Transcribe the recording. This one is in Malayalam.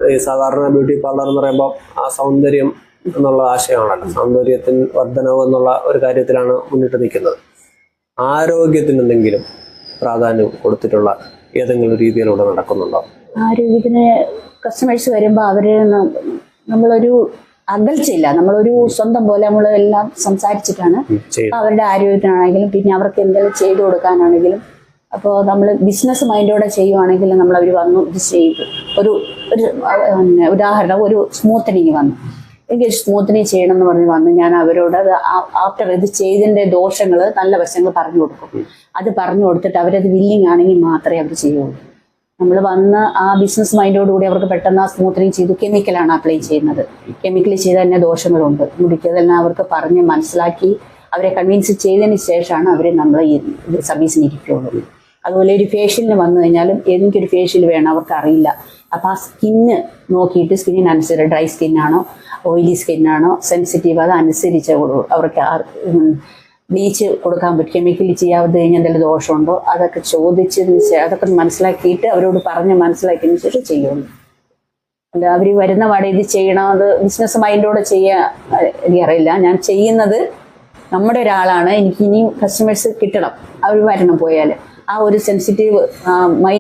ഈ സാധാരണ ബ്യൂട്ടി പാർലർ എന്ന് പറയുമ്പോൾ ആ സൗന്ദര്യം എന്നുള്ള ആശയമാണല്ലോ, സൗന്ദര്യത്തിന് വർധനവ് എന്നുള്ള ഒരു കാര്യത്തിലാണ് മുന്നിട്ട് നിൽക്കുന്നത്. ആരോഗ്യത്തിന് എന്തെങ്കിലും പ്രാധാന്യം കൊടുത്തിട്ടുള്ള ഏതെങ്കിലും രീതിയിലൂടെ നടക്കുന്നുണ്ടോ? ആരോഗ്യത്തിന് കസ്റ്റമേഴ്സ് വരുമ്പോൾ അവര് നമ്മളൊരു അകൽച്ചയില്ല, നമ്മളൊരു സ്വന്തം പോലെ നമ്മൾ എല്ലാം സംസാരിച്ചിട്ടാണ് അവരുടെ ആരോഗ്യത്തിനാണെങ്കിലും പിന്നെ അവർക്ക് എന്തെങ്കിലും ചെയ്തു കൊടുക്കാനാണെങ്കിലും. അപ്പോൾ നമ്മൾ ബിസിനസ് മൈൻഡോടെ ചെയ്യുവാണെങ്കിൽ നമ്മൾ അവർ വന്നു ഇത് ചെയ്തു. ഒരു ഉദാഹരണം, ഒരു സ്മൂത്തനിങ് വന്നു, എനിക്ക് സ്മൂത്തനിങ് ചെയ്യണം എന്ന് പറഞ്ഞ് വന്ന് ഞാൻ അവരോട് അത് ആഫ്റ്റർ ഇത് ചെയ്തതിൻ്റെ ദോഷങ്ങൾ നല്ല വശങ്ങൾ പറഞ്ഞു കൊടുക്കും. അത് പറഞ്ഞു കൊടുത്തിട്ട് അവരത് വില്ലിങ് ആണെങ്കിൽ മാത്രമേ അവർ ചെയ്യുള്ളൂ. നമ്മൾ വന്ന് ആ ബിസിനസ് മൈൻഡോടുകൂടി അവർക്ക് പെട്ടെന്ന് ആ സ്മൂത്തനിങ് ചെയ്തു. കെമിക്കലാണ് അപ്ലൈ ചെയ്യുന്നത്, കെമിക്കൽ ചെയ്ത് തന്നെ ദോഷങ്ങളുണ്ട്, മുടിക്ക് അതെല്ലാം അവർക്ക് പറഞ്ഞ് മനസ്സിലാക്കി അവരെ കൺവിൻസ് ചെയ്തതിന് ശേഷമാണ് അവർ നമ്മൾ ഈ സർവീസിന് ഇരിക്കുകയുള്ളൂ. അതുപോലെ ഒരു ഫേഷ്യലിന് വന്നു കഴിഞ്ഞാലും എനിക്കൊരു ഫേഷ്യൽ വേണം, അവർക്ക് അറിയില്ല. അപ്പോൾ ആ സ്കിന്ന് നോക്കിയിട്ട് സ്കിന്നിനനുസരിച്ച് ഡ്രൈ സ്കിന്നാണോ ഓയിലി സ്കിന്നാണോ സെൻസിറ്റീവ് അതനുസരിച്ച് അവർക്ക് ബ്ലീച്ച് കൊടുക്കാൻ പറ്റും. കെമിക്കൽ ചെയ്യാതെ കഴിഞ്ഞാൽ എന്തെങ്കിലും ദോഷമുണ്ടോ അതൊക്കെ ചോദിച്ചതിന് ശേഷം അതൊക്കെ മനസ്സിലാക്കിയിട്ട് അവരോട് പറഞ്ഞ് മനസ്സിലാക്കിയതിന് ശേഷം ചെയ്യുള്ളൂ. അല്ല അവർ വരുന്ന പാടെ ഇത് ചെയ്യണം, അത് ബിസിനസ് മൈൻഡോടെ ചെയ്യാൻ എനിക്കറിയില്ല. ഞാൻ ചെയ്യുന്നത് നമ്മുടെ ഒരാളാണ്, എനിക്ക് ഇനിയും കസ്റ്റമേഴ്സ് കിട്ടണം, അവർ വരണം പോയാൽ ആ ഒരു സെൻസിറ്റീവ് മൈൻഡ്